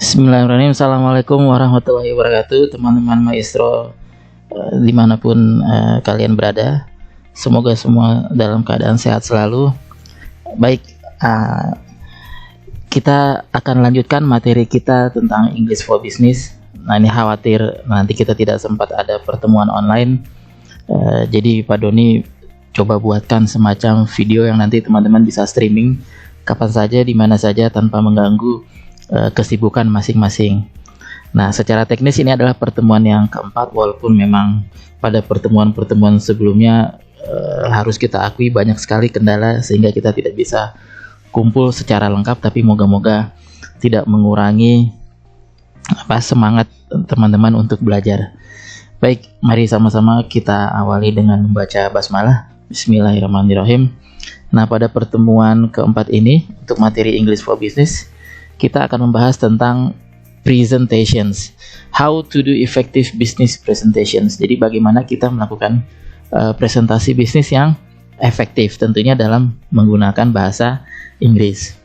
Bismillahirrahmanirrahim. Assalamualaikum warahmatullahi wabarakatuh, teman-teman maestro dimanapun kalian berada. Semoga semua dalam keadaan sehat selalu. Baik, kita akan lanjutkan materi kita tentang English for Business. Nah, ini khawatir nanti kita tidak sempat ada pertemuan online. Jadi Pak Doni coba buatkan semacam video yang nanti teman-teman bisa streaming kapan saja, di mana saja, tanpa mengganggu kesibukan masing-masing. Nah, secara teknis ini adalah pertemuan yang keempat, walaupun memang pada pertemuan-pertemuan sebelumnya harus kita akui banyak sekali kendala sehingga kita tidak bisa kumpul secara lengkap, tapi moga-moga tidak mengurangi semangat teman-teman untuk belajar. Baik, mari sama-sama kita awali dengan membaca basmalah. Bismillahirrahmanirrahim. Nah, pada pertemuan keempat ini untuk materi English for Business, kita akan membahas tentang presentations, how to do effective business presentations. Jadi bagaimana kita melakukan presentasi bisnis yang efektif, tentunya dalam menggunakan bahasa Inggris.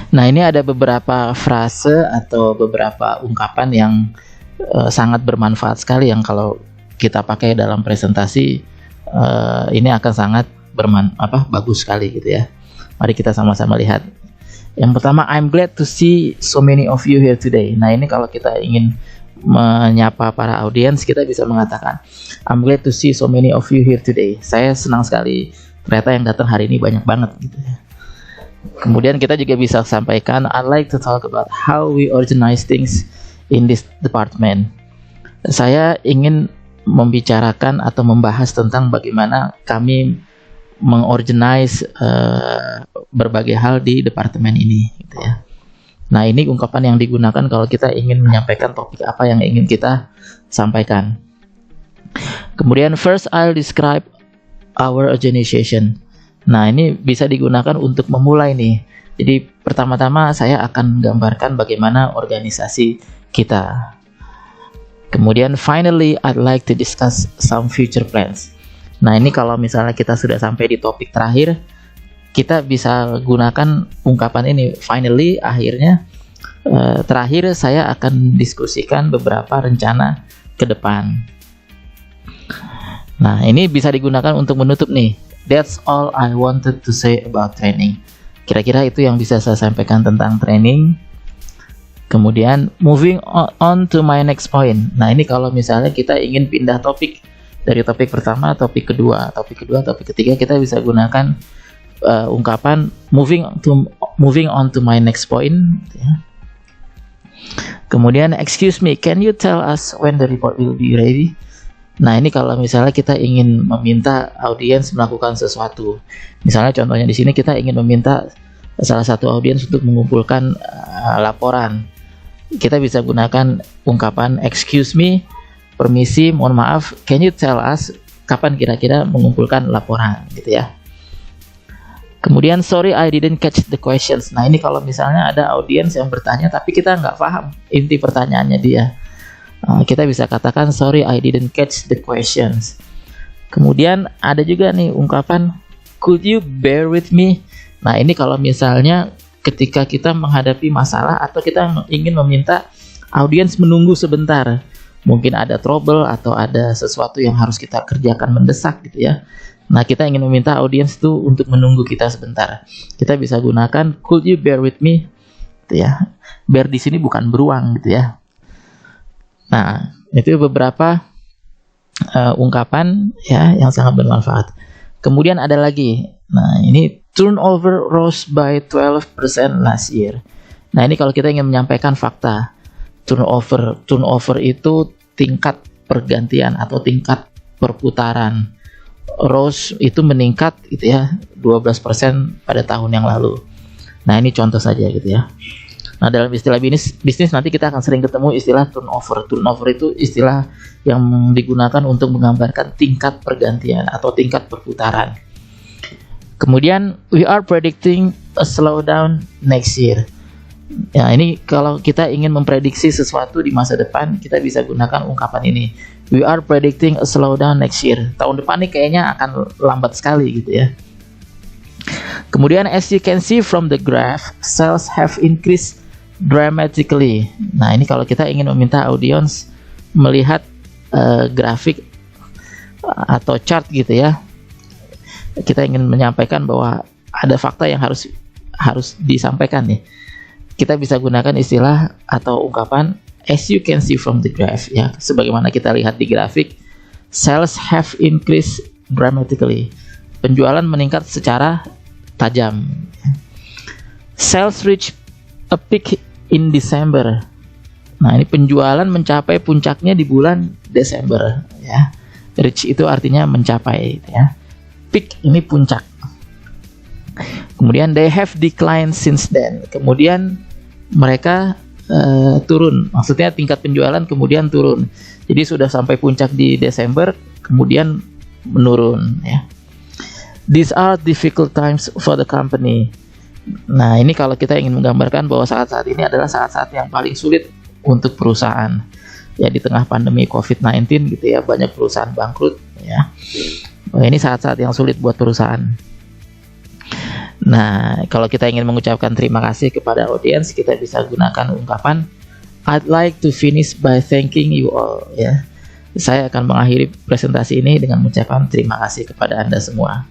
Nah, ini ada beberapa frase atau beberapa ungkapan yang sangat bermanfaat sekali, yang kalau kita pakai dalam presentasi ini akan sangat bagus sekali gitu ya. Mari kita sama-sama lihat. Yang pertama, I'm glad to see so many of you here today. Nah, ini kalau kita ingin menyapa para audiens, kita bisa mengatakan I'm glad to see so many of you here today. Saya senang sekali ternyata yang datang hari ini banyak banget gitu ya. Kemudian kita juga bisa sampaikan I'd like to talk about how we organize things in this department. Saya ingin membicarakan atau membahas tentang bagaimana kami mengorganize berbagai hal di departemen ini gitu ya. Nah, ini ungkapan yang digunakan kalau kita ingin menyampaikan topik apa yang ingin kita sampaikan. Kemudian first I'll describe our organization. Nah, ini bisa digunakan untuk memulai nih. Jadi pertama-tama saya akan gambarkan bagaimana organisasi kita. Kemudian finally I'd like to discuss some future plans. Nah, ini kalau misalnya kita sudah sampai di topik terakhir, kita bisa gunakan ungkapan ini, finally, akhirnya, terakhir saya akan diskusikan beberapa rencana ke depan. Nah, ini bisa digunakan untuk menutup nih, that's all I wanted to say about training. Kira-kira itu yang bisa saya sampaikan tentang training. Kemudian moving on to my next point. Nah, ini kalau misalnya kita ingin pindah topik dari topik pertama, topik kedua, topik ketiga, kita bisa gunakan ungkapan moving on to my next point ya. Kemudian excuse me, can you tell us when the report will be ready? Nah, ini kalau misalnya kita ingin meminta audiens melakukan sesuatu. Misalnya contohnya di sini kita ingin meminta salah satu audiens untuk mengumpulkan laporan. Kita bisa gunakan ungkapan excuse me, permisi, mohon maaf, can you tell us kapan kira-kira mengumpulkan laporan gitu ya. Kemudian sorry I didn't catch the questions. Nah, ini kalau misalnya ada audiens yang bertanya tapi kita nggak paham inti pertanyaannya dia, kita bisa katakan sorry I didn't catch the questions. Kemudian ada juga nih ungkapan could you bear with me. Nah, ini kalau misalnya ketika kita menghadapi masalah atau kita ingin meminta audiens menunggu sebentar, mungkin ada trouble atau ada sesuatu yang harus kita kerjakan mendesak gitu ya. Nah, kita ingin meminta audiens itu untuk menunggu kita sebentar. Kita bisa gunakan could you bear with me gitu ya. Bear di sini bukan beruang gitu ya. Nah, itu beberapa ungkapan ya yang sangat bermanfaat. Kemudian ada lagi. Nah, ini turnover rose by 12% last year. Nah, ini kalau kita ingin menyampaikan fakta. Turnover itu tingkat pergantian atau tingkat perputaran. Rose itu meningkat gitu ya, 12% pada tahun yang lalu. Nah, ini contoh saja gitu ya. Nah, dalam istilah bisnis nanti kita akan sering ketemu istilah turnover. Turnover itu istilah yang digunakan untuk menggambarkan tingkat pergantian atau tingkat perputaran. Kemudian we are predicting a slowdown next year. Ya, ini kalau kita ingin memprediksi sesuatu di masa depan, kita bisa gunakan ungkapan ini. We are predicting a slowdown next year. Tahun depan nih kayaknya akan lambat sekali gitu ya. Kemudian as you can see from the graph, sales have increased dramatically. Nah, ini kalau kita ingin meminta audiens melihat grafik atau chart gitu ya. Kita ingin menyampaikan bahwa ada fakta yang harus disampaikan nih. Kita bisa gunakan istilah atau ungkapan as you can see from the graph ya. Sebagaimana kita lihat di grafik, sales have increased dramatically. Penjualan meningkat secara tajam. Sales reach a peak in December. Nah, ini penjualan mencapai puncaknya di bulan Desember ya. Reach itu artinya mencapai ya. Peak ini puncak. Kemudian they have declined since then. Kemudian mereka turun. Maksudnya tingkat penjualan kemudian turun. Jadi sudah sampai puncak di Desember, kemudian menurun ya. These are difficult times for the company. Nah, ini kalau kita ingin menggambarkan bahwa saat-saat ini adalah saat-saat yang paling sulit untuk perusahaan. Ya, di tengah pandemi COVID-19 gitu ya, banyak perusahaan bangkrut ya. Ini saat-saat yang sulit buat perusahaan. Nah, kalau kita ingin mengucapkan terima kasih kepada audiens, kita bisa gunakan ungkapan I'd like to finish by thanking you all ya. Saya akan mengakhiri presentasi ini dengan mengucapkan terima kasih kepada Anda semua.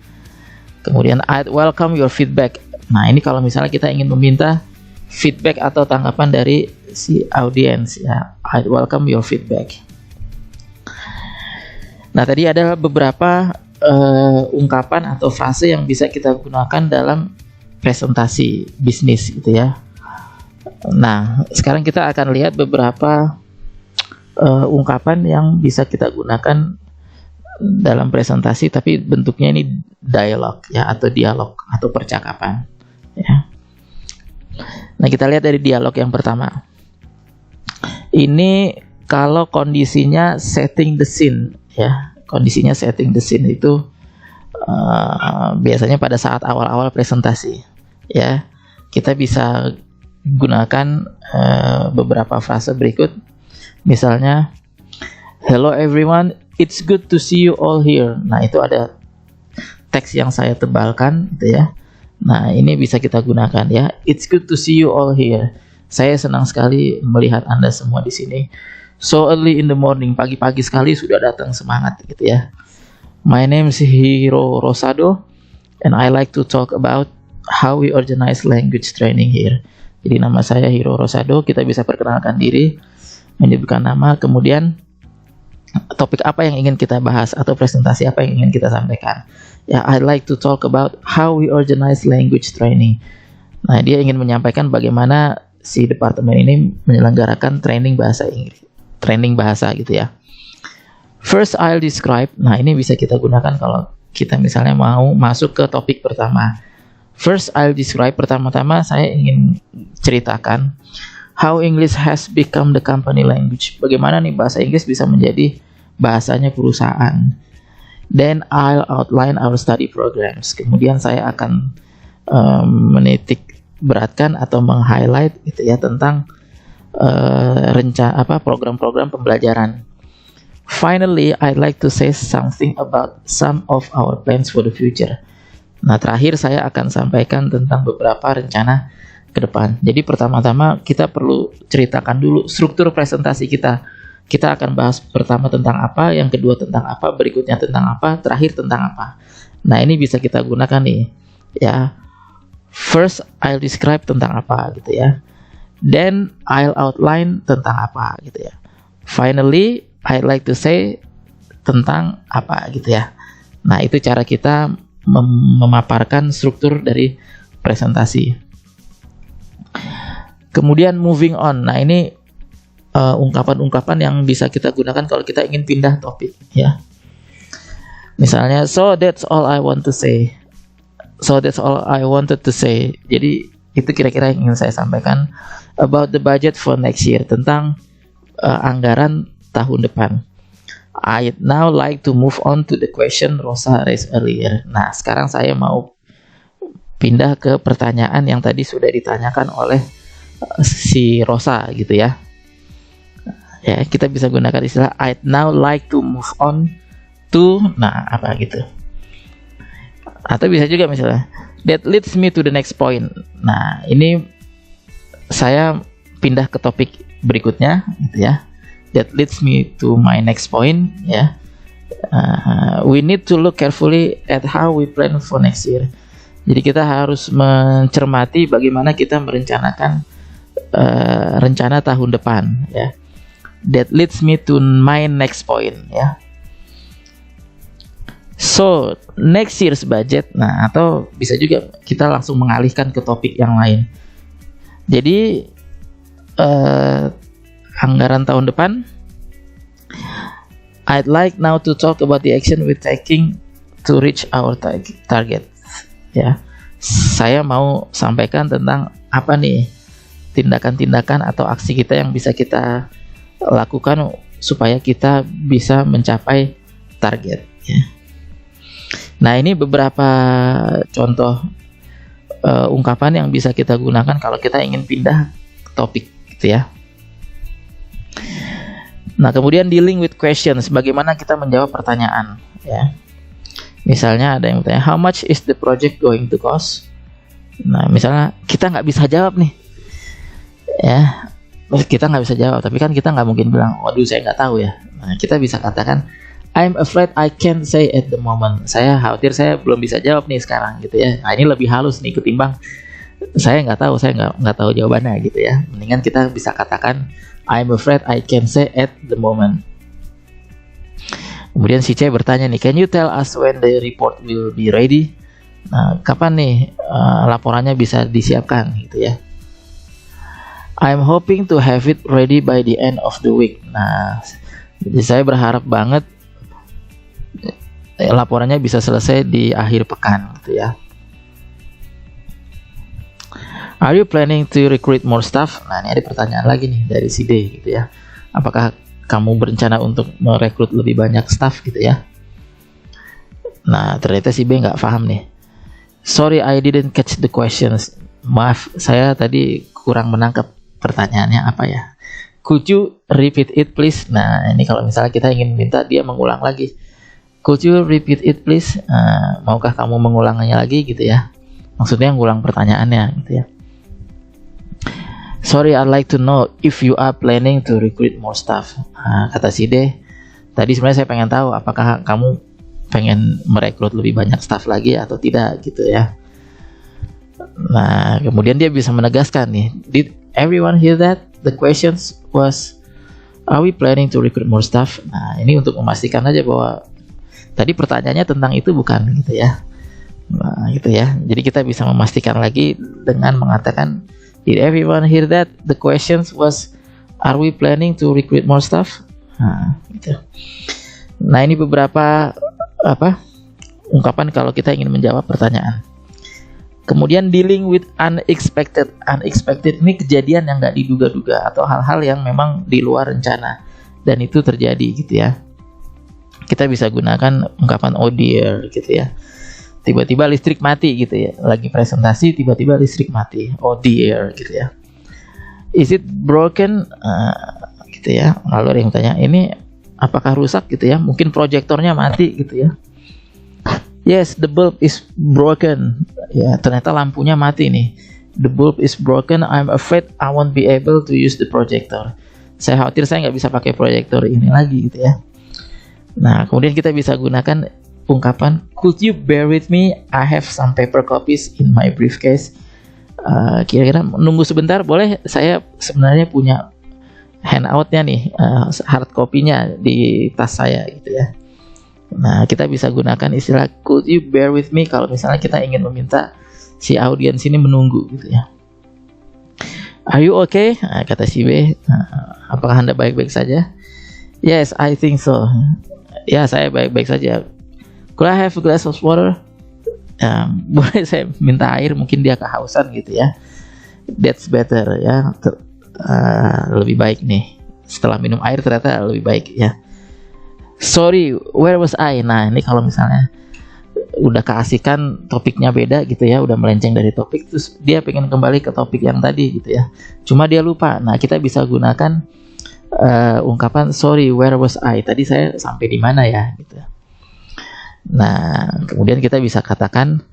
Kemudian I'd welcome your feedback. Nah, ini kalau misalnya kita ingin meminta feedback atau tanggapan dari si audiens ya. I'd welcome your feedback. Nah, tadi ada beberapa ungkapan atau frase yang bisa kita gunakan dalam presentasi bisnis gitu ya. Nah, sekarang kita akan lihat beberapa ungkapan yang bisa kita gunakan dalam presentasi, tapi bentuknya ini dialog ya, atau dialog atau percakapan ya. Nah, kita lihat dari dialog yang pertama. Ini kalau kondisinya setting the scene ya. Kondisinya setting the scene itu biasanya pada saat awal-awal presentasi ya. Kita bisa gunakan beberapa frase berikut. Misalnya, hello everyone, it's good to see you all here. Nah, itu ada teks yang saya tebalkan gitu ya. Nah, ini bisa kita gunakan ya. It's good to see you all here. Saya senang sekali melihat Anda semua di sini. So early in the morning, pagi-pagi sekali sudah datang, semangat gitu ya. My name is Hiro Rosado and I like to talk about how we organize language training here. Jadi nama saya Hiro Rosado, kita bisa perkenalkan diri, menyebutkan nama, kemudian topik apa yang ingin kita bahas atau presentasi apa yang ingin kita sampaikan. Ya, I like to talk about how we organize language training. Nah, dia ingin menyampaikan bagaimana si departemen ini menyelenggarakan training bahasa Inggris. Training bahasa gitu ya. First I'll describe. Nah, ini bisa kita gunakan kalau kita misalnya mau masuk ke topik pertama. First I'll describe. Pertama-tama saya ingin ceritakan how English has become the company language. Bagaimana nih bahasa Inggris bisa menjadi bahasanya perusahaan. Then I'll outline our study programs. Kemudian saya akan menitik beratkan atau meng-highlight gitu ya tentang program-program pembelajaran. Finally, I'd like to say something about some of our plans for the future. Nah, terakhir saya akan sampaikan tentang beberapa rencana ke depan. Jadi pertama-tama kita perlu ceritakan dulu struktur presentasi kita. Kita akan bahas pertama tentang apa, yang kedua tentang apa, berikutnya tentang apa, terakhir tentang apa. Nah, ini bisa kita gunakan nih ya. First, I'll describe tentang apa gitu ya. Then I'll outline tentang apa gitu ya. Finally, I'd like to say tentang apa gitu ya. Nah, itu cara kita memaparkan struktur dari presentasi. Kemudian moving on. Nah, ini ungkapan-ungkapan yang bisa kita gunakan kalau kita ingin pindah topik ya. Misalnya, so that's all I want to say. So that's all I wanted to say. Jadi itu kira-kira yang ingin saya sampaikan about the budget for next year, tentang anggaran tahun depan. I'd now like to move on to the question Rosa raised earlier. Nah, sekarang saya mau pindah ke pertanyaan yang tadi sudah ditanyakan oleh si Rosa gitu ya. Ya, kita bisa gunakan istilah I'd now like to move on to, nah apa gitu. Atau bisa juga misalnya that leads me to the next point. Nah, ini saya pindah ke topik berikutnya gitu ya. That leads me to my next point ya. We need to look carefully at how we plan for next year. Jadi kita harus mencermati bagaimana kita merencanakan rencana tahun depan ya. That leads me to my next point ya. So next year's budget, nah atau bisa juga kita langsung mengalihkan ke topik yang lain. Jadi anggaran tahun depan, I'd like now to talk about the action we're taking to reach our target. Ya, saya mau sampaikan tentang apa nih tindakan-tindakan atau aksi kita yang bisa kita lakukan supaya kita bisa mencapai target. Ya. Nah, ini beberapa contoh ungkapan yang bisa kita gunakan kalau kita ingin pindah topik, gitu ya. Nah, kemudian dealing with questions, bagaimana kita menjawab pertanyaan, ya. Misalnya ada yang bertanya, how much is the project going to cost? Nah, misalnya kita nggak bisa jawab nih, ya, kita nggak bisa jawab, tapi kan kita nggak mungkin bilang, waduh saya nggak tahu ya. Nah, kita bisa katakan, I'm afraid I can't say at the moment. Saya khawatir saya belum bisa jawab nih sekarang, gitu ya. Nah, ini lebih halus nih ketimbang saya nggak tahu, saya nggak tahu jawabannya, gitu ya. Mendingan kita bisa katakan, I'm afraid I can't say at the moment. Kemudian si C bertanya nih, can you tell us when the report will be ready? Nah, kapan nih laporannya bisa disiapkan, gitu ya. I'm hoping to have it ready by the end of the week. Nah, jadi saya berharap banget laporannya bisa selesai di akhir pekan, gitu ya. Are you planning to recruit more staff? Nah, ini ada pertanyaan lagi nih dari si D, gitu ya. Apakah kamu berencana untuk merekrut lebih banyak staff, gitu ya? Nah, ternyata si B nggak paham nih. Sorry, I didn't catch the questions. Maaf, saya tadi kurang menangkap pertanyaannya apa ya. Could you repeat it please? Nah, ini kalau misalnya kita ingin minta dia mengulang lagi. Could you repeat it please? Maukah kamu mengulangannya lagi, gitu ya? Maksudnya ngulang pertanyaannya, gitu ya. Sorry, I'd like to know if you are planning to recruit more staff. Kata si D, tadi sebenarnya saya pengen tahu apakah kamu pengen merekrut lebih banyak staff lagi atau tidak, gitu ya. Nah, kemudian dia bisa menegaskan nih, did everyone hear that? The questions was, are we planning to recruit more staff? Nah, ini untuk memastikan aja bahwa tadi pertanyaannya tentang itu bukan, gitu ya. Nah, gitu ya. Jadi kita bisa memastikan lagi dengan mengatakan, did everyone hear that? The questions was, are we planning to recruit more staff? Nah, gitu. Nah, ini beberapa ungkapan kalau kita ingin menjawab pertanyaan. Kemudian dealing with unexpected. Unexpected ini kejadian yang nggak diduga-duga atau hal-hal yang memang di luar rencana dan itu terjadi, gitu ya. Kita bisa gunakan ungkapan oh dear, gitu ya. Tiba-tiba listrik mati, gitu ya. Lagi presentasi tiba-tiba listrik mati. Oh dear, gitu ya. Is it broken? Gitu ya. Lalu ada yang tanya, ini apakah rusak, gitu ya? Mungkin proyektornya mati, gitu ya. Yes, the bulb is broken. Ya, ternyata lampunya mati nih. The bulb is broken. I'm afraid I won't be able to use the projector. Saya khawatir saya nggak bisa pakai proyektor ini lagi, gitu ya. Nah, kemudian kita bisa gunakan ungkapan, could you bear with me? I have some paper copies in my briefcase. Kira-kira nunggu sebentar boleh? Saya sebenarnya punya handoutnya nih, hard copy-nya di tas saya, gitu ya. Nah, kita bisa gunakan istilah could you bear with me kalau misalnya kita ingin meminta si audiens ini menunggu, gitu ya. Are you okay? Kata si B, apakah Anda baik-baik saja? Yes, I think so. Ya, saya baik-baik saja. Could I have a glass of water? Boleh saya minta air, mungkin dia kehausan, gitu ya. That's better, ya. Lebih baik nih. Setelah minum air ternyata lebih baik, ya. Sorry, where was I? Nah, ini kalau misalnya udah keasikan topiknya beda, gitu ya, udah melenceng dari topik, terus dia pengen kembali ke topik yang tadi, gitu ya. Cuma dia lupa. Nah, kita bisa gunakan ungkapan sorry, where was I? Tadi saya sampai di mana ya, gitu. Nah, kemudian kita bisa katakan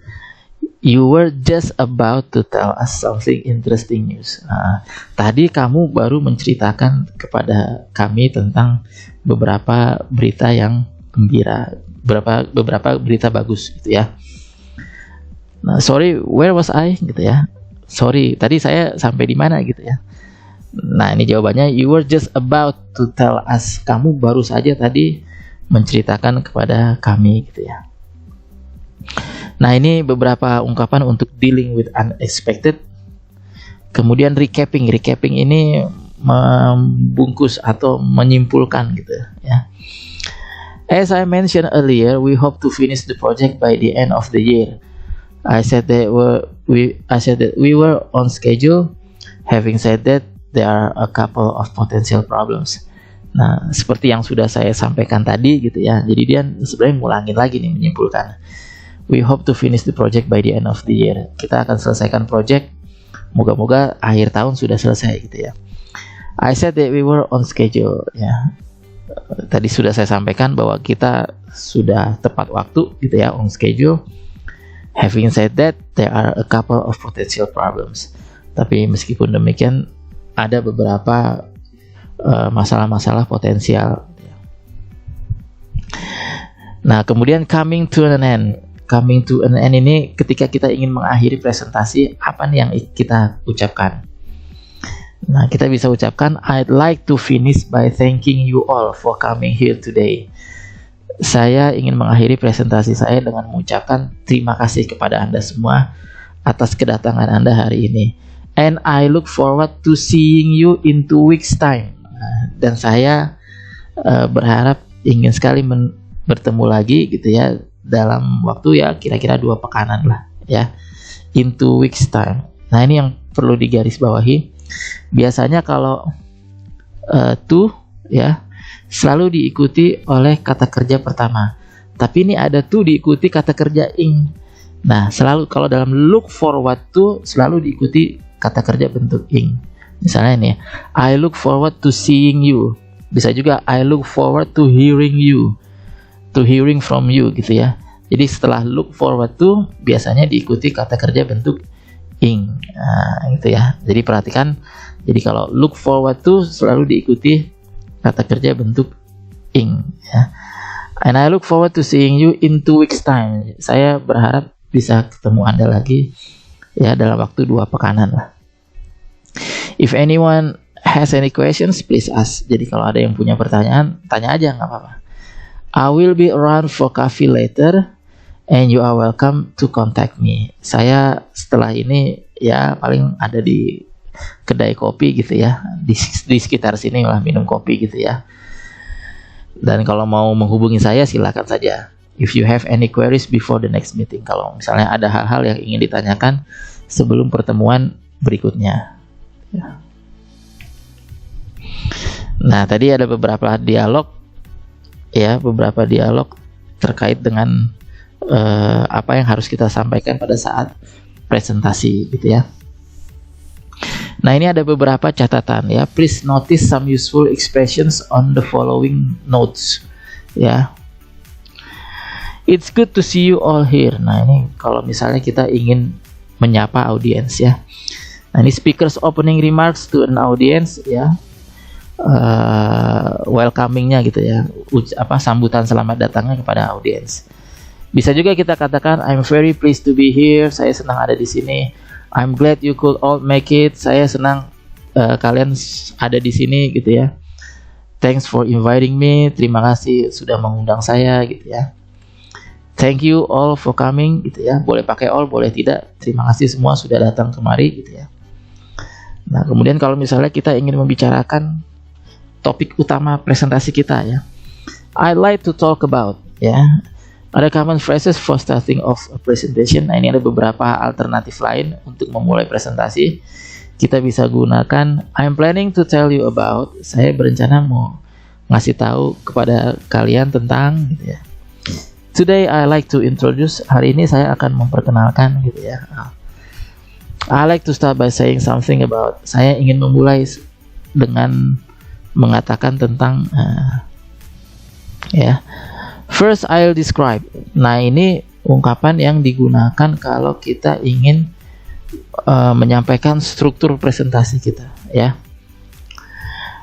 You were just about to tell us something interesting news. Nah, tadi kamu baru menceritakan kepada kami tentang beberapa berita yang gembira, beberapa berita bagus gitu ya. Nah, sorry, where was I gitu ya. Sorry, tadi saya sampai di mana gitu ya. Nah, ini jawabannya, you were just about to tell us. Kamu baru saja tadi menceritakan kepada kami gitu ya. Nah, ini beberapa ungkapan untuk dealing with unexpected. Kemudian recapping ini membungkus atau menyimpulkan gitu ya. As I mentioned earlier, we hope to finish the project by the end of the year. I said that we were on schedule. Having said that, there are a couple of potential problems. Nah, seperti yang sudah saya sampaikan tadi gitu ya. Jadi dia sebenarnya ngulangin lagi nih, menyimpulkan. We hope to finish the project by the end of the year. Kita akan selesaikan project, moga-moga akhir tahun sudah selesai gitu ya. I said that we were on schedule ya. Tadi sudah saya sampaikan bahwa kita sudah tepat waktu gitu ya, on schedule. Having said that, there are a couple of potential problems. Tapi meskipun demikian, ada beberapa masalah-masalah potensial. Nah, kemudian coming to an end. Coming to an end ini ketika kita ingin mengakhiri presentasi, apa nih yang kita ucapkan? Nah, kita bisa ucapkan, I'd like to finish by thanking you all for coming here today. Saya ingin mengakhiri presentasi saya dengan mengucapkan terima kasih kepada Anda semua atas kedatangan Anda hari ini. And I look forward to seeing you in 2 weeks time. Nah, dan saya berharap ingin sekali bertemu lagi gitu ya, dalam waktu ya kira-kira 2 pekanan lah ya, in 2 weeks time. Nah, ini yang perlu digarisbawahi. Biasanya kalau to ya selalu diikuti oleh kata kerja pertama, tapi ini ada to diikuti kata kerja ing. Nah, selalu kalau dalam look forward to selalu diikuti kata kerja bentuk ing. Misalnya ini, I look forward to seeing you. Bisa juga I look forward to hearing you, to hearing from you gitu ya. Jadi setelah look forward to biasanya diikuti kata kerja bentuk ing. Nah, gitu ya. Jadi perhatikan, jadi kalau look forward to selalu diikuti kata kerja bentuk ing ya. And I look forward to seeing you in 2 weeks time. Saya berharap bisa ketemu Anda lagi ya dalam waktu 2 pekanan lah. If anyone has any questions, please ask. Jadi kalau ada yang punya pertanyaan, tanya aja, nggak apa-apa. I will be around for coffee later, and you are welcome to contact me. Saya setelah ini ya paling ada di kedai kopi gitu ya, di sekitar sini lah, minum kopi gitu ya. Dan kalau mau menghubungi saya silakan saja. If you have any queries before the next meeting, kalau misalnya ada hal-hal yang ingin ditanyakan sebelum pertemuan berikutnya. Ya. Nah, tadi ada beberapa dialog ya, beberapa dialog terkait dengan apa yang harus kita sampaikan pada saat presentasi gitu ya. Nah, ini ada beberapa catatan ya. Please notice some useful expressions on the following notes ya. It's good to see you all here. Nah, ini kalau misalnya kita ingin menyapa audiens ya. Nah, ini speakers opening remarks to an audience ya. Welcomingnya gitu ya, sambutan selamat datangnya kepada audiens. Bisa juga kita katakan I'm very pleased to be here. Saya senang ada di sini. I'm glad you could all make it. Saya senang kalian ada di sini gitu ya. Thanks for inviting me. Terima kasih sudah mengundang saya gitu ya. Thank you all for coming gitu ya. Boleh pakai all, boleh tidak. Terima kasih semua sudah datang kemari gitu ya. Nah, kemudian kalau misalnya kita ingin membicarakan topik utama presentasi kita ya, I like to talk about ya. Ada common phrases for starting off a presentation. Nah, ini ada beberapa alternatif lain untuk memulai presentasi. Kita bisa gunakan I'm planning to tell you about. Saya berencana mau ngasih tahu kepada kalian tentang gitu ya. Today I like to introduce. Hari ini saya akan memperkenalkan gitu ya. I like to start by saying something about. Saya ingin memulai dengan mengatakan tentang ya. First I'll describe. Nah, ini ungkapan yang digunakan kalau kita ingin menyampaikan struktur presentasi kita, ya.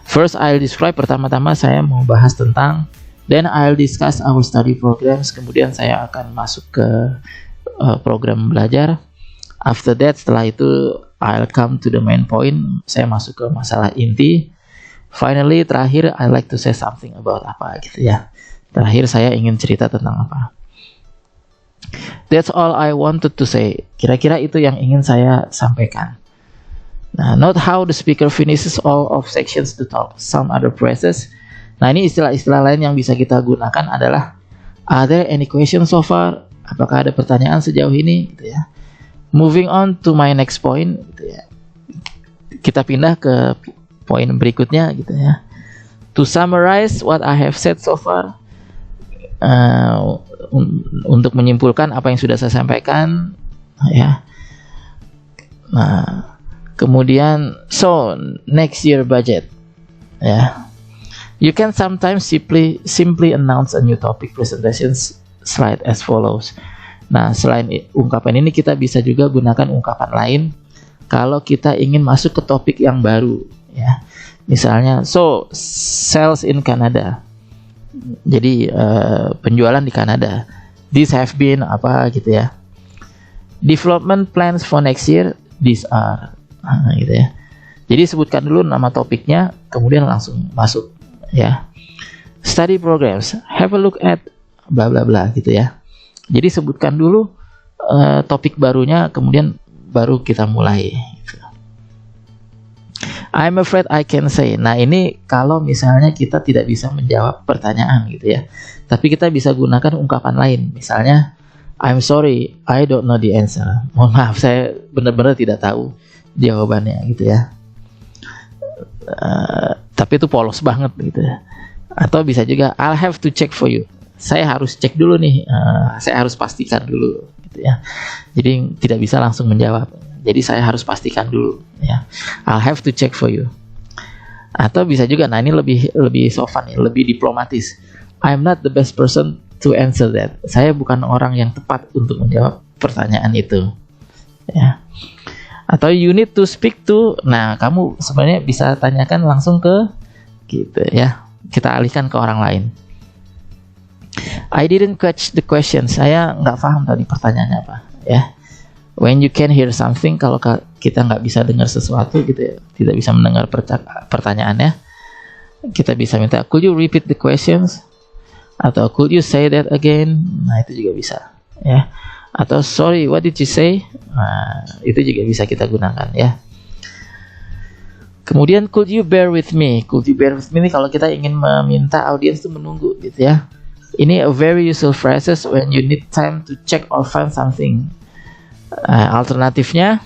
First, I'll describe. Pertama-tama saya mau bahas tentang, then I'll discuss our study programs. Kemudian saya akan masuk ke program belajar. After that, setelah itu I'll come to the main point. Saya masuk ke masalah inti. Finally, terakhir, I like to say something about apa gitu ya. Terakhir saya ingin cerita tentang apa. That's all I wanted to say. Kira-kira itu yang ingin saya sampaikan. Nah, not how the speaker finishes all of sections to talk. Some other phrases. Nah, ini istilah-istilah lain yang bisa kita gunakan adalah, are there any questions so far? Apakah ada pertanyaan sejauh ini? Gitu ya. Moving on to my next point. Gitu ya. Kita pindah ke poin berikutnya gitu ya. To summarize what I have said so far. Untuk menyimpulkan apa yang sudah saya sampaikan, ya. Nah, kemudian so next year budget, ya. You can sometimes simply announce a new topic presentation slide as follows. Nah, selain ungkapan ini kita bisa juga gunakan ungkapan lain kalau kita ingin masuk ke topik yang baru, ya. Misalnya, so sales in Canada. Jadi penjualan di Kanada. These have been apa gitu ya. Development plans for next year. These are gitu ya. Jadi sebutkan dulu nama topiknya, kemudian langsung masuk ya. Study programs. Have a look at bla bla bla gitu ya. Jadi sebutkan dulu topik barunya, kemudian baru kita mulai. Gitu. I'm afraid I can say. Nah, ini kalau misalnya kita tidak bisa menjawab pertanyaan gitu ya. Tapi kita bisa gunakan ungkapan lain. Misalnya, I'm sorry, I don't know the answer. Mohon maaf, saya benar-benar tidak tahu jawabannya gitu ya. Tapi itu polos banget gitu ya. Atau bisa juga, I'll have to check for you. Saya harus cek dulu nih. Saya harus pastikan dulu gitu ya. Jadi tidak bisa langsung menjawab. Jadi saya harus pastikan dulu ya. I'll have to check for you. Atau bisa juga, nah ini lebih sopan ya, lebih diplomatis. I'm not the best person to answer that. Saya bukan orang yang tepat untuk menjawab pertanyaan itu. Ya. Atau you need to speak to. Nah, kamu sebenarnya bisa tanyakan langsung ke gitu ya. Kita alihkan ke orang lain. I didn't catch the question. Saya nggak paham tadi pertanyaannya apa ya. When you can hear something, kalau kita nggak bisa dengar sesuatu gitu ya, tidak bisa mendengar pertanyaannya, kita bisa minta, could you repeat the questions? Atau could you say that again? Nah, itu juga bisa ya. Atau sorry, what did you say? Nah, itu juga bisa kita gunakan ya. Kemudian could you bear with me? Could you bear with me ini kalau kita ingin meminta audiens itu menunggu gitu ya. Ini a very useful phrases when you need time to check or find something. Alternatifnya,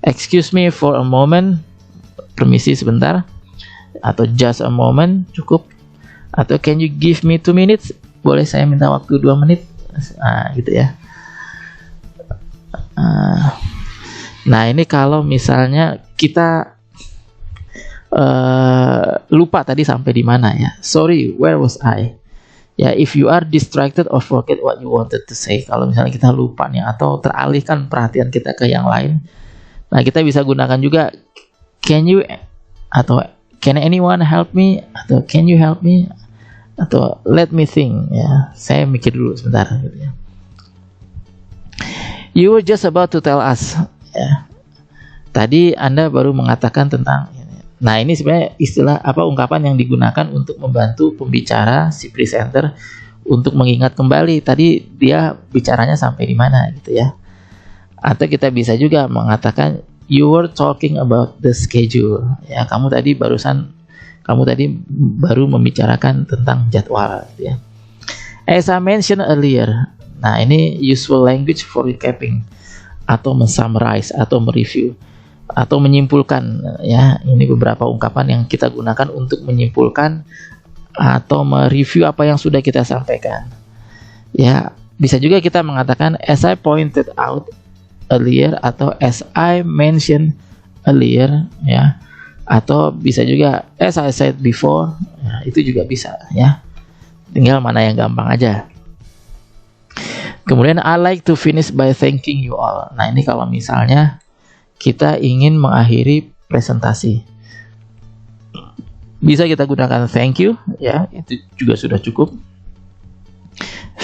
excuse me for a moment, permisi sebentar, atau just a moment, cukup, atau can you give me 2 minutes, boleh saya minta waktu 2 menit, gitu ya. Nah, ini kalau misalnya kita lupa tadi sampai di mana ya. Sorry, where was I? Ya, if you are distracted or forget what you wanted to say. Kalau misalnya kita lupa nih atau teralihkan perhatian kita ke yang lain. Nah, kita bisa gunakan juga can you, atau can anyone help me, atau can you help me, atau let me think ya. Saya mikir dulu sebentar gitu ya. You were just about to tell us ya. Tadi Anda baru mengatakan tentang. Nah, ini sebenarnya istilah ungkapan yang digunakan untuk membantu pembicara, si presenter, untuk mengingat kembali tadi dia bicaranya sampai di mana gitu ya. Atau kita bisa juga mengatakan you were talking about the schedule ya. Kamu tadi baru membicarakan tentang jadwal gitu ya. As I mentioned earlier. Nah, ini useful language for recapping atau mensummarize atau mereview atau menyimpulkan ya. Ini beberapa ungkapan yang kita gunakan untuk menyimpulkan atau mereview apa yang sudah kita sampaikan ya. Bisa juga kita mengatakan as I pointed out earlier atau as I mentioned earlier ya, atau bisa juga as I said before ya, itu juga bisa ya, tinggal mana yang gampang aja. Kemudian I like to finish by thanking you all. Nah, ini kalau misalnya kita ingin mengakhiri presentasi, bisa kita gunakan thank you, ya, itu juga sudah cukup.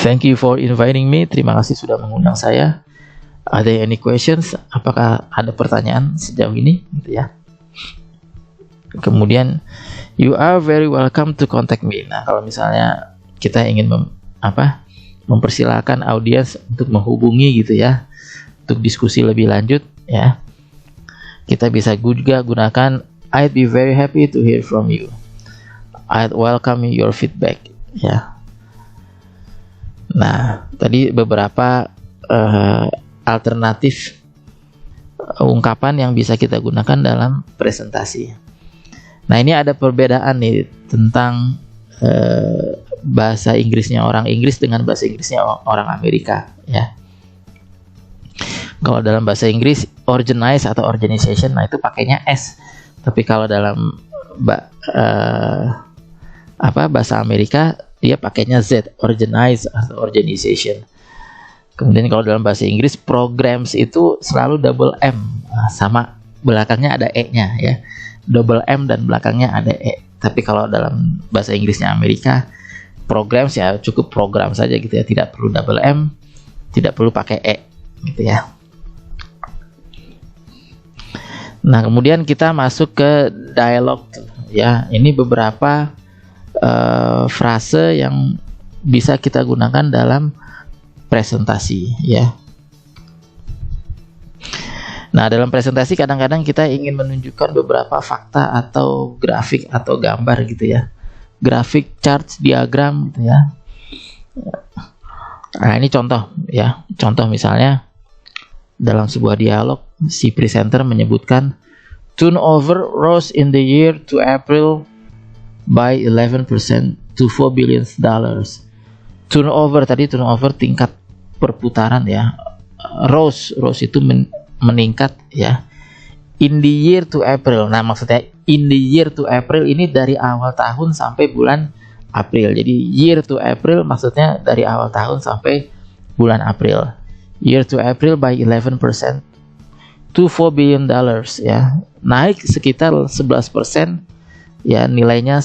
Thank you for inviting me. Terima kasih sudah mengundang saya. Are there any questions? Apakah ada pertanyaan sejauh ini, gitu ya. Kemudian you are very welcome to contact me. Nah, kalau misalnya kita ingin mempersilahkan audiens untuk menghubungi, gitu ya, untuk diskusi lebih lanjut, ya, kita bisa juga gunakan I'd be very happy to hear from you. I'd welcome your feedback, ya. Nah, tadi beberapa alternatif ungkapan yang bisa kita gunakan dalam presentasi. Nah, ini ada perbedaan nih tentang bahasa Inggrisnya orang Inggris dengan bahasa Inggrisnya orang Amerika, ya. Kalau dalam bahasa Inggris organize atau organization, nah itu pakainya S. Tapi kalau dalam bahasa Amerika dia pakainya Z, organize atau organization. Kemudian kalau dalam bahasa Inggris programs itu selalu double M, sama belakangnya ada E-nya, ya. Double M dan belakangnya ada E. Tapi kalau dalam bahasa Inggrisnya Amerika, programs ya cukup program saja, gitu ya, tidak perlu double M, tidak perlu pakai E, gitu ya. Nah, kemudian kita masuk ke dialog, ya. Ini beberapa frase yang bisa kita gunakan dalam presentasi, ya. Nah, dalam presentasi kadang-kadang kita ingin menunjukkan beberapa fakta atau grafik atau gambar, gitu ya. Grafik, charts, diagram, gitu ya. Nah, ini contoh, ya. Contoh misalnya dalam sebuah dialog, si presenter menyebutkan turnover rose in the year to April by 11% to $4 billion. Turnover tingkat perputaran, ya. Rose itu meningkat, ya. In the year to April. Nah, maksudnya in the year to April ini dari awal tahun sampai bulan April. Jadi year to April maksudnya dari awal tahun sampai bulan April. Year to April by 11% to $4 billion, ya. Naik sekitar 11%, ya, nilainya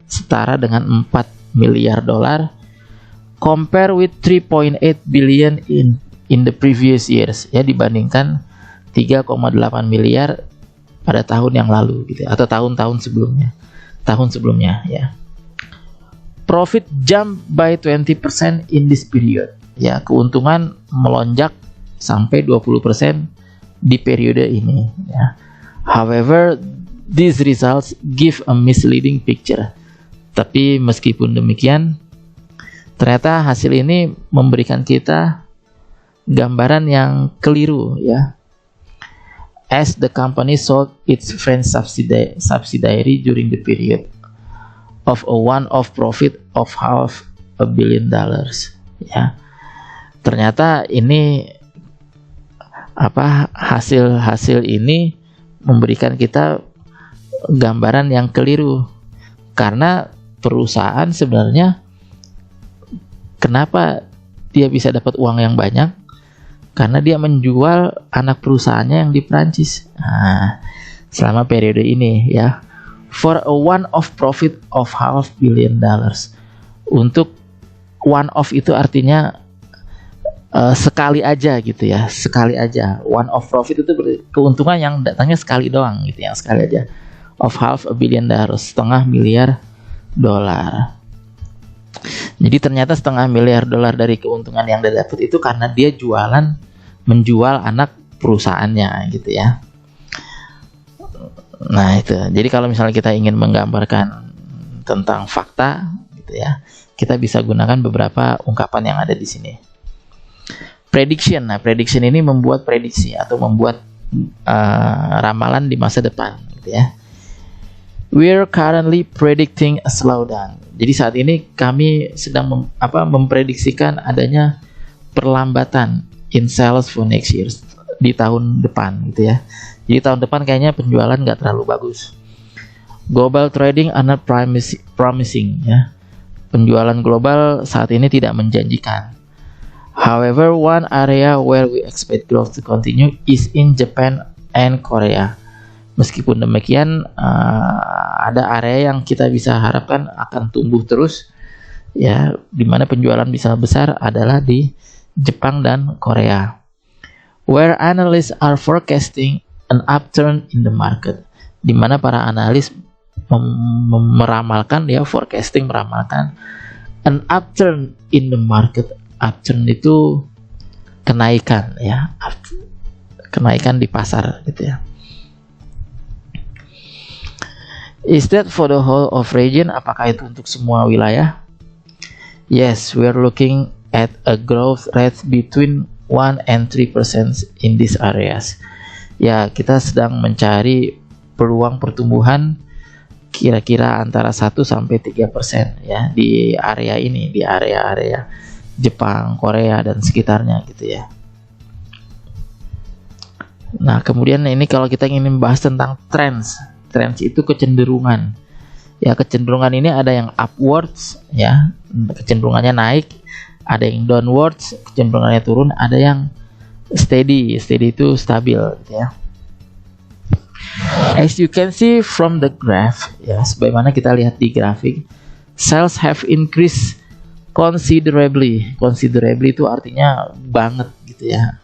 setara dengan $4 miliar. Compare with 3.8 billion in the previous years, ya, dibandingkan 3,8 miliar pada tahun yang lalu, gitu, atau tahun sebelumnya, ya. Profit jump by 20% in this period, ya, keuntungan melonjak sampai 20% di periode ini, ya. However, these results give a misleading picture. Tapi meskipun demikian, ternyata hasil ini memberikan kita gambaran yang keliru, ya. As the company sold its French subsidiary during the period of a one-off profit of $500 million, ya. Ternyata ini hasil ini memberikan kita gambaran yang keliru, karena perusahaan sebenarnya kenapa dia bisa dapat uang yang banyak, karena dia menjual anak perusahaannya yang di Prancis. Nah, selama periode ini, ya, for a one-off profit of $500 million. Untuk one-off itu artinya sekali aja, gitu ya, sekali aja. One-off profit itu keuntungan yang datangnya sekali doang, gitu ya, sekali aja. Of $500 million, $500 miliar. Jadi ternyata $500 miliar dari keuntungan yang dia dapat itu karena dia menjual anak perusahaannya, gitu ya. Nah, itu. Jadi kalau misalnya kita ingin menggambarkan tentang fakta, gitu ya, kita bisa gunakan beberapa ungkapan yang ada di sini. Prediction. Nah, prediction ini membuat prediksi atau membuat ramalan di masa depan, gitu ya. We're currently predicting a slowdown. Jadi saat ini kami sedang memprediksikan adanya perlambatan in sales for next year, di tahun depan, gitu ya. Jadi tahun depan kayaknya penjualan nggak terlalu bagus. Global trading are not promising, ya. Penjualan global saat ini tidak menjanjikan. However, one area where we expect growth to continue is in Japan and Korea. Meskipun demikian, ada area yang kita bisa harapkan akan tumbuh terus, ya, di mana penjualan bisa besar adalah di Jepang dan Korea. Where analysts are forecasting an upturn in the market, di mana para analis meramalkan, ya, forecasting meramalkan an upturn in the market. Upturn itu kenaikan, ya, kenaikan di pasar, gitu ya. Is that for the whole of region? Apakah itu untuk semua wilayah? Yes, we are looking at a growth rate between 1 and 3% in these areas. Ya, kita sedang mencari peluang pertumbuhan kira-kira antara 1 sampai 3%, ya, di area ini, di area-area Jepang, Korea dan sekitarnya, gitu ya. Nah, kemudian ini kalau kita ingin membahas tentang trends itu kecenderungan. Ya, kecenderungan ini ada yang upwards, ya, kecenderungannya naik, ada yang downwards, kecenderungannya turun, ada yang steady itu stabil, gitu ya. As you can see from the graph, ya, sebagaimana kita lihat di grafik, sales have increased considerably. Considerably itu artinya banget, gitu ya.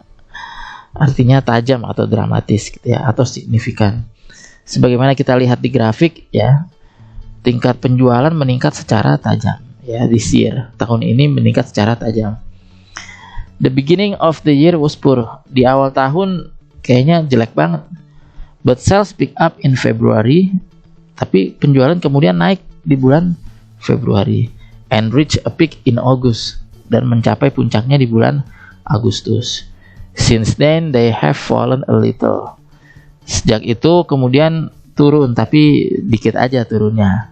Artinya tajam atau dramatis, gitu ya, atau signifikan. Sebagaimana kita lihat di grafik, ya, tingkat penjualan meningkat secara tajam, ya, this year, tahun ini meningkat secara tajam. The beginning of the year was poor. Di awal tahun kayaknya jelek banget. But sales pick up in February. Tapi penjualan kemudian naik di bulan Februari and reach a peak in August, dan mencapai puncaknya di bulan Agustus. Since then they have fallen a little. Sejak itu kemudian turun, tapi dikit aja turunnya.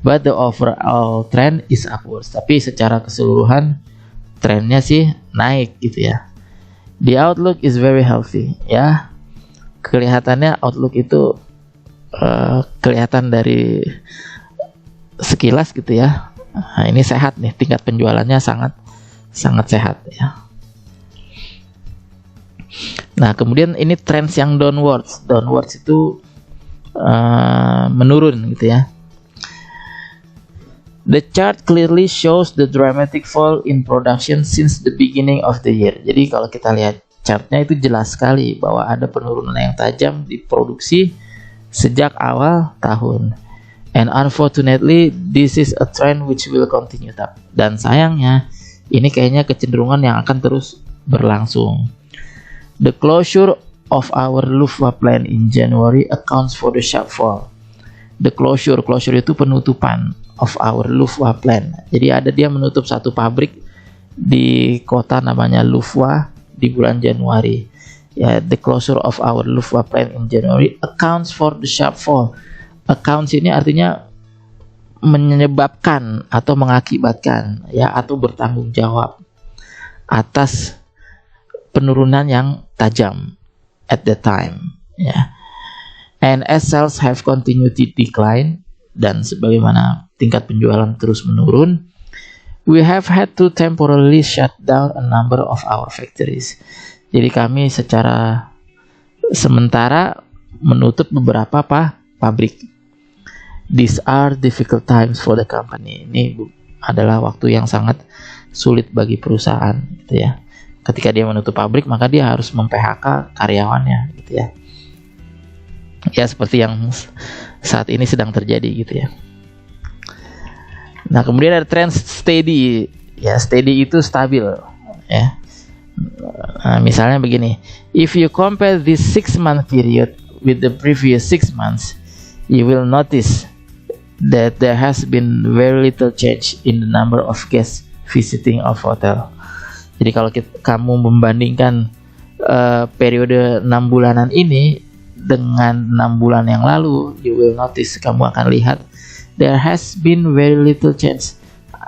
But the overall trend is upwards. Tapi secara keseluruhan trennya sih naik, gitu ya. The outlook is very healthy, ya. Kelihatannya outlook itu kelihatan dari sekilas, gitu ya. Nah, ini sehat nih, tingkat penjualannya sangat sehat, ya. Nah, kemudian ini trends yang downwards itu menurun, gitu ya. The chart clearly shows the dramatic fall in production since the beginning of the year. Jadi kalau kita lihat chartnya itu jelas sekali bahwa ada penurunan yang tajam di produksi sejak awal tahun. And unfortunately, this is a trend which will continue. Dan sayangnya, ini kayaknya kecenderungan yang akan terus berlangsung. The closure of our Luftwaffe plant in January accounts for the sharp fall. The closure itu penutupan of our Luftwaffe plant. Jadi dia menutup satu pabrik di kota namanya Luftwaffe di bulan Januari. Ya, the closure of our Luftwaffe plant in January accounts for the sharp fall. Accounts ini artinya menyebabkan atau mengakibatkan, ya, atau bertanggung jawab atas penurunan yang tajam at the time, ya. And as sales have continued to decline, dan sebagaimana tingkat penjualan terus menurun, we have had to temporarily shut down a number of our factories. Jadi kami secara sementara menutup beberapa pabrik. These are difficult times for the company. Ini adalah waktu yang sangat sulit bagi perusahaan, gitu ya. Ketika dia menutup pabrik, maka dia harus mem-PHK karyawannya, gitu ya. Ya, seperti yang saat ini sedang terjadi, gitu ya. Nah, kemudian ada trend steady. Ya, steady itu stabil, ya. Nah, misalnya begini, if you compare this 6-month period with the previous 6 months, you will notice that there has been very little change in the number of guests visiting of hotel. Jadi kalau kamu membandingkan periode 6 bulanan ini dengan 6 bulan yang lalu, you will notice, kamu akan lihat there has been very little change.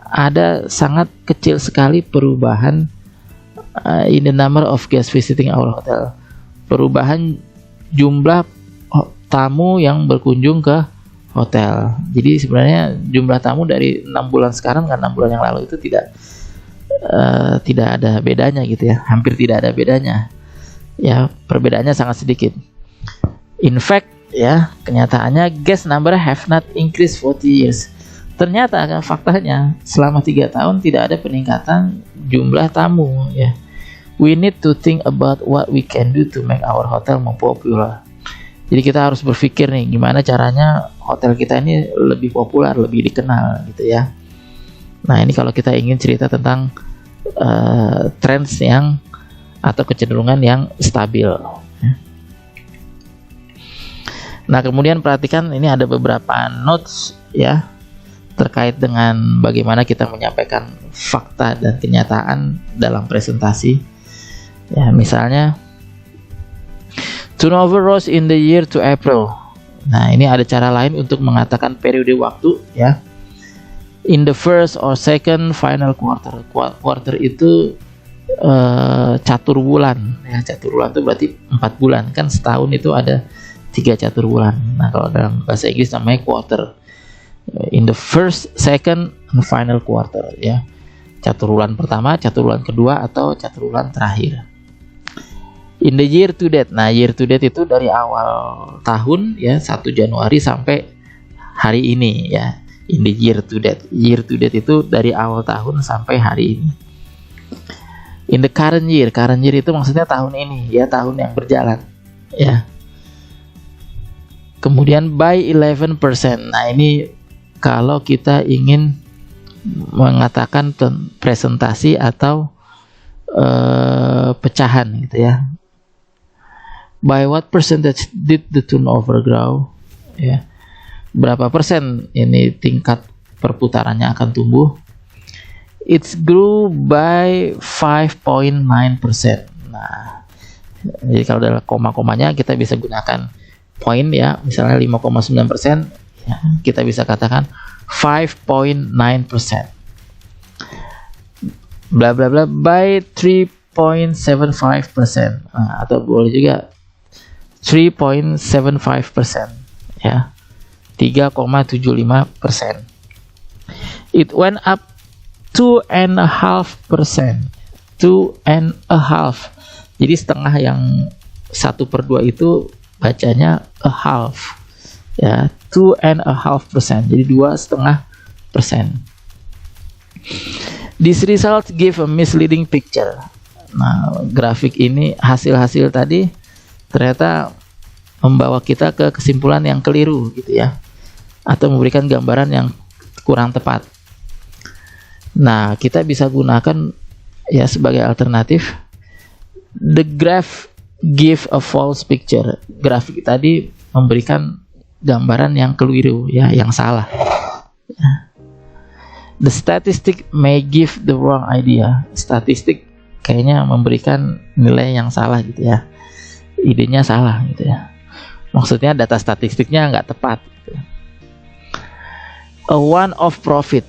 Ada sangat kecil sekali perubahan in the number of guests visiting our hotel. Perubahan jumlah tamu yang berkunjung ke hotel. Jadi sebenarnya jumlah tamu dari 6 bulan sekarang dengan 6 bulan yang lalu itu tidak tidak ada bedanya gitu ya, hampir tidak ada bedanya ya, perbedaannya sangat sedikit. In fact ya, kenyataannya guest number have not increased 40 years. Ternyata kan faktanya selama 3 tahun tidak ada peningkatan jumlah tamu ya. We need to think about what we can do to make our hotel more popular. Jadi kita harus berpikir nih gimana caranya hotel kita ini lebih populer, lebih dikenal gitu ya. Nah ini kalau kita ingin cerita tentang trends yang atau kecenderungan yang stabil. Nah kemudian perhatikan ini ada beberapa notes ya terkait dengan bagaimana kita menyampaikan fakta dan kenyataan dalam presentasi. Ya misalnya turnover rose in the year to April. Nah ini ada cara lain untuk mengatakan periode waktu ya. In the first or second final quarter. Quarter itu catur bulan ya, catur bulan itu berarti 4 bulan kan, setahun itu ada 3 catur bulan. Nah kalau dalam bahasa Inggris namanya quarter. In the first, second, and final quarter ya, catur bulan pertama, catur bulan kedua, atau catur bulan terakhir. In the year to date. Nah year to date itu dari awal tahun ya, 1 Januari sampai hari ini ya. In the year to date. Year to date itu dari awal tahun sampai hari ini. In the current year itu maksudnya tahun ini ya, tahun yang berjalan ya. Kemudian by 11%. Nah ini kalau kita ingin mengatakan presentasi atau pecahan gitu ya. By what percentage did the turnover grow ya. Berapa persen ini tingkat perputarannya akan tumbuh? It grew by 5.9%. Nah, jadi kalau dalam koma-komanya kita bisa gunakan poin ya, misalnya 5,9%, ya, kita bisa katakan 5.9%. Bla bla bla by 3.75%. Nah, atau boleh juga 3.75% ya. 3,75%. It went up 2.5%. 2.5. Jadi setengah, yang 1/2 itu bacanya a half. Ya, 2.5%. Jadi 2,5%. This result give a misleading picture. Nah, grafik ini, hasil-hasil tadi ternyata membawa kita ke kesimpulan yang keliru gitu ya, atau memberikan gambaran yang kurang tepat. Nah, kita bisa gunakan ya sebagai alternatif. The graph give a false picture. Grafik tadi memberikan gambaran yang keliru ya, yang salah. The statistic may give the wrong idea. Statistik kayaknya memberikan nilai yang salah gitu ya. Idenya salah gitu ya. Maksudnya data statistiknya nggak tepat. Gitu. A one-off profit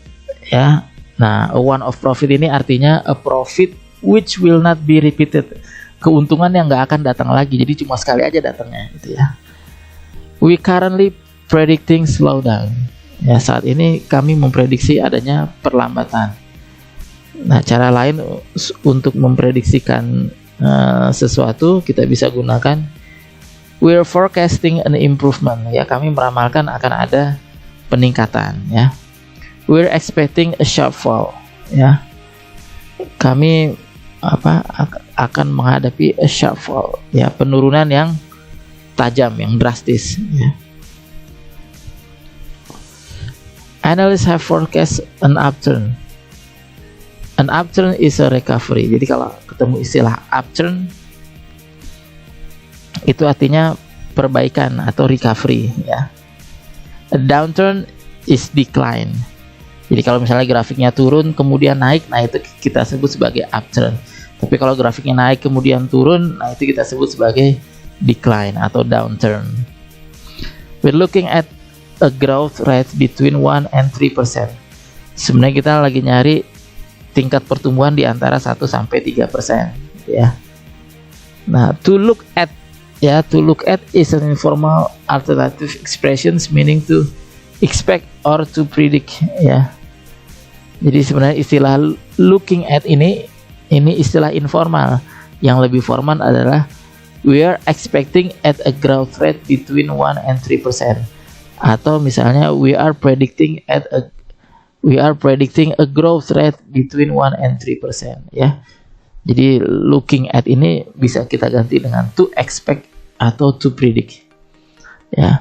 ya. Nah, a one-off profit ini artinya a profit which will not be repeated. Keuntungan yang nggak akan datang lagi, jadi cuma sekali aja datangnya gitu ya. We currently predicting slowdown. Ya, saat ini kami memprediksi adanya perlambatan. Nah, cara lain untuk memprediksikan sesuatu kita bisa gunakan we're forecasting an improvement. Ya, kami meramalkan akan ada peningkatan ya. We're expecting a sharp fall ya. Kami akan menghadapi a sharp fall ya, penurunan yang tajam, yang drastis ya. Analysts have forecast an upturn. An upturn is a recovery. Jadi kalau ketemu istilah upturn itu artinya perbaikan atau recovery ya. A downturn is decline. Jadi kalau misalnya grafiknya turun kemudian naik, nah itu kita sebut sebagai upturn. Tapi kalau grafiknya naik kemudian turun, nah itu kita sebut sebagai decline atau downturn. We're looking at a growth rate between 1 and 3%. Sebenarnya kita lagi nyari tingkat pertumbuhan di antara 1 sampai 3% ya. Nah, to look at is an informal alternative expressions meaning to expect or to predict ya. Jadi sebenarnya istilah looking at ini istilah informal. Yang lebih formal adalah we are expecting at a growth rate between 1 and 3%. Atau misalnya we are predicting a growth rate between 1 and 3%, ya. Jadi looking at ini bisa kita ganti dengan to expect atau to predict. Ya.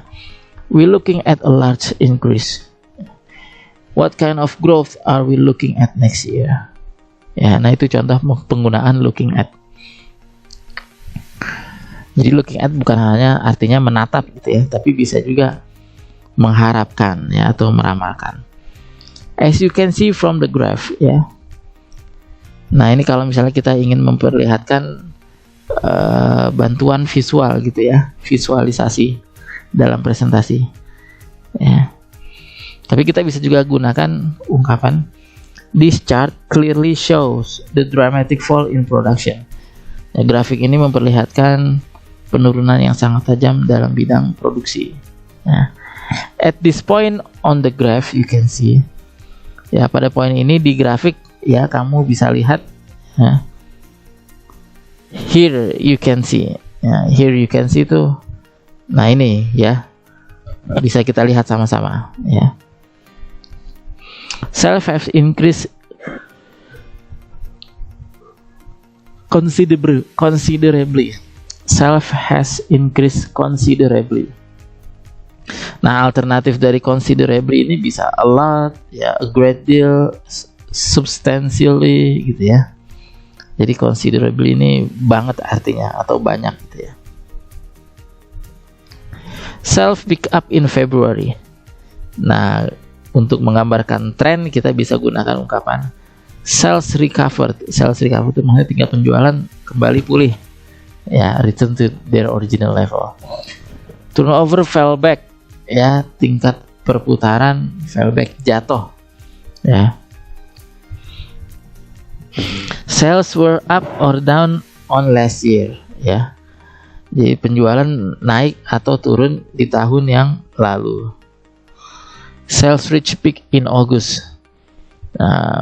We looking at a large increase. What kind of growth are we looking at next year? Ya, nah itu contoh penggunaan looking at. Jadi looking at bukan hanya artinya menatap gitu ya, tapi bisa juga mengharapkan ya atau meramalkan. As you can see from the graph, ya. Nah, ini kalau misalnya kita ingin memperlihatkan bantuan visual gitu ya, visualisasi dalam presentasi. Ya. Tapi kita bisa juga gunakan ungkapan this chart clearly shows the dramatic fall in production. Ya, grafik ini memperlihatkan penurunan yang sangat tajam dalam bidang produksi. Nah, at this point on the graph you can see, ya pada poin ini di grafik ya kamu bisa lihat, ya. Here you can see, ya, here you can see tuh. Nah ini ya bisa kita lihat sama-sama, ya. Sales have increased considerably. Sales has increased considerably. Nah, alternatif dari considerably ini bisa a lot, ya, a great deal, substantially gitu ya. Jadi considerably ini banget artinya atau banyak gitu ya. Sales pick up in February. Nah, untuk menggambarkan tren kita bisa gunakan ungkapan sales recovered. Sales recovered itu maksudnya tingkat penjualan kembali pulih. Ya, return to their original level. Turnover fell back. Ya, tingkat perputaran fell back, jatuh. Ya. Sales were up or down on last year. Ya. Jadi penjualan naik atau turun di tahun yang lalu. Sales reach peak in August.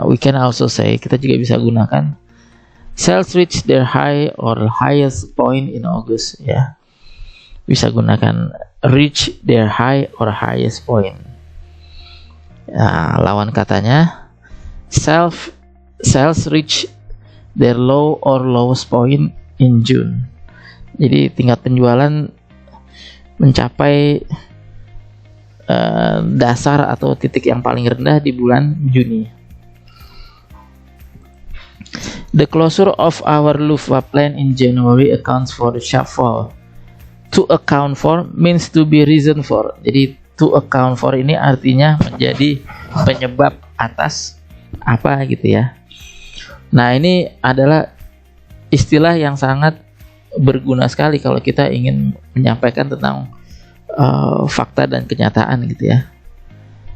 We can also say, kita juga bisa gunakan sales reach their high or highest point in August, ya. Bisa gunakan reach their high or highest point. Lawan katanya sales reach their low or lowest point in June. Jadi tingkat penjualan mencapai dasar atau titik yang paling rendah di bulan Juni. The closure of our Luftwaffe plant in January accounts for the sharp fall. To account for means to be reason for. Jadi to account for ini artinya menjadi penyebab atas apa gitu ya. Nah, ini adalah istilah yang sangat berguna sekali kalau kita ingin menyampaikan tentang fakta dan kenyataan gitu ya.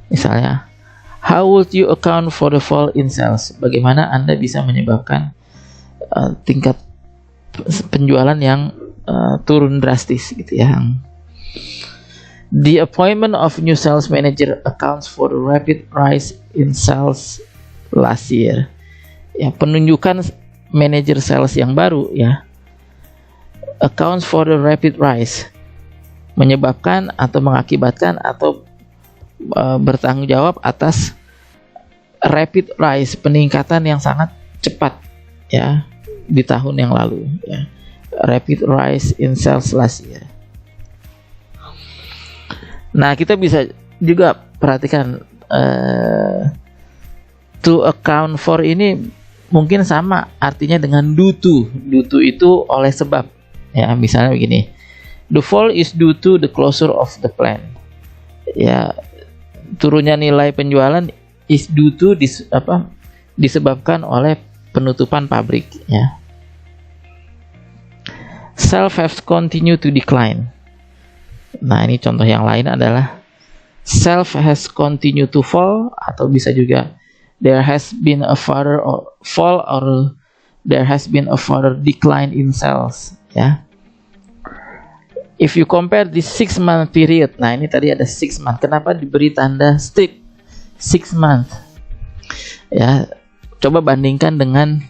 Misalnya, how would you account for the fall in sales? Bagaimana Anda bisa menyebabkan tingkat penjualan yang turun drastis gitu ya. The appointment of new sales manager accounts for the rapid rise in sales last year. Ya, penunjukan manajer sales yang baru ya accounts for the rapid rise, menyebabkan atau mengakibatkan atau bertanggung jawab atas rapid rise, peningkatan yang sangat cepat ya di tahun yang lalu ya. Rapid rise in sales last year. Nah, kita bisa juga perhatikan to account for ini mungkin sama artinya dengan due to. Due to itu oleh sebab. Ya, misalnya begini. The fall is due to the closure of the plant. Ya, turunnya nilai penjualan is due to disebabkan oleh penutupan pabrik ya. Sales have continued to decline. Nah, ini contoh yang lain adalah sales has continued to fall, atau bisa juga there has been a further fall or there has been a further decline in sales ya. If you compare the 6-month period, nah ini tadi ada 6 month. Kenapa diberi tanda strip 6 month? Ya, coba bandingkan dengan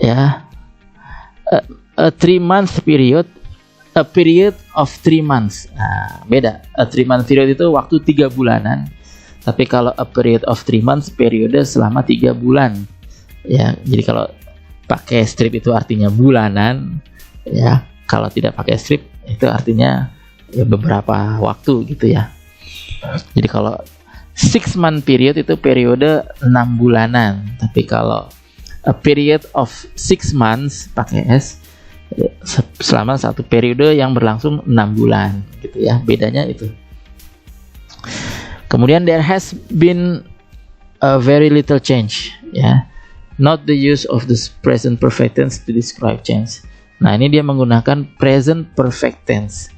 ya a 3-month period, a period of 3 months. Nah, beda. A 3-month period itu waktu 3 bulanan. Tapi kalau a period of 3 months, periode selama 3 bulan. Ya, jadi kalau pakai strip itu artinya bulanan, ya. Kalau tidak pakai strip itu artinya ya beberapa waktu gitu ya. Jadi kalau 6-month period itu periode 6 bulanan. Tapi kalau a period of 6 months pakai S, selama satu periode yang berlangsung 6 bulan gitu ya. Bedanya itu. Kemudian there has been a very little change, ya. Not the use of the present perfect tense to describe change. Nah, ini dia menggunakan present perfect tense.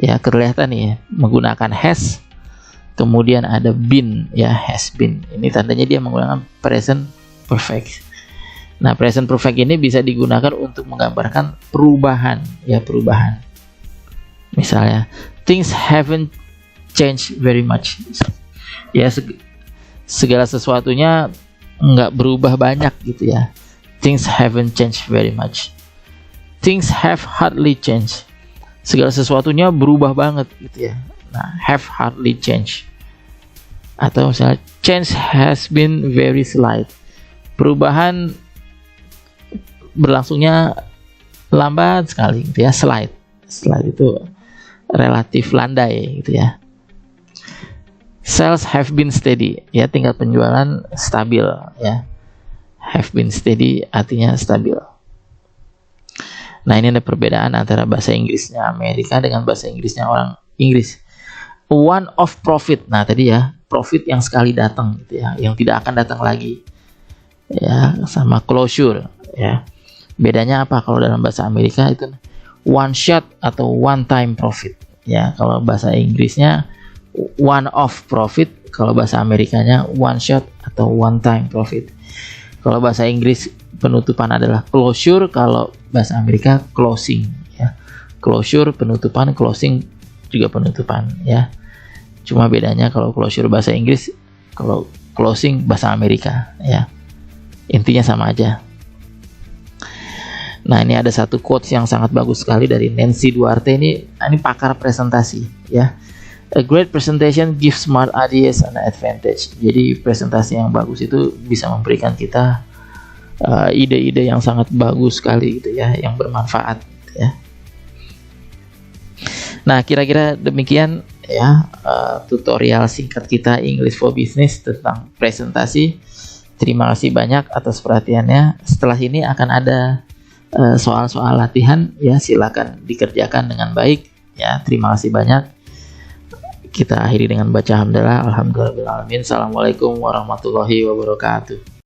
Ya, kelihatan nih ya, menggunakan has, kemudian ada been, ya, has been. Ini tandanya dia menggunakan present perfect. Nah, present perfect ini bisa digunakan untuk menggambarkan perubahan, ya, perubahan. Misalnya, things haven't changed very much. Ya, segala sesuatunya nggak berubah banyak gitu ya. Things haven't changed very much. Things have hardly changed. Segala sesuatunya berubah banget gitu ya. Nah, have hardly changed. Atau misalnya, change has been very slight. Perubahan berlangsungnya lambat sekali gitu ya. Slight itu relatif landai gitu ya. Sales have been steady, ya, tingkat penjualan stabil, ya. Have been steady artinya stabil. Nah, ini ada perbedaan antara bahasa Inggrisnya Amerika dengan bahasa Inggrisnya orang Inggris. One off profit, nah tadi ya, profit yang sekali datang gitu ya, yang tidak akan datang lagi, ya, sama closure, ya. Bedanya apa kalau dalam bahasa Amerika itu one shot atau one time profit, ya. Kalau bahasa Inggrisnya one off profit, kalau bahasa Amerikanya one shot atau one time profit. Kalau bahasa Inggris penutupan adalah closure, kalau bahasa Amerika closing, ya. Closure penutupan, closing juga penutupan, ya. Cuma bedanya kalau closure bahasa Inggris, kalau closing bahasa Amerika, ya. Intinya sama aja. Nah, ini ada satu quotes yang sangat bagus sekali dari Nancy Duarte, ini pakar presentasi, ya. A great presentation gives smart ideas an advantage. Jadi presentasi yang bagus itu bisa memberikan kita ide-ide yang sangat bagus sekali gitu ya, yang bermanfaat ya. Nah, kira-kira demikian ya tutorial singkat kita English for Business tentang presentasi. Terima kasih banyak atas perhatiannya. Setelah ini akan ada soal-soal latihan ya, silakan dikerjakan dengan baik ya. Terima kasih banyak. Kita akhiri dengan baca hamdalah. Alhamdulillahirabbil alamin. Assalamualaikum warahmatullahi wabarakatuh.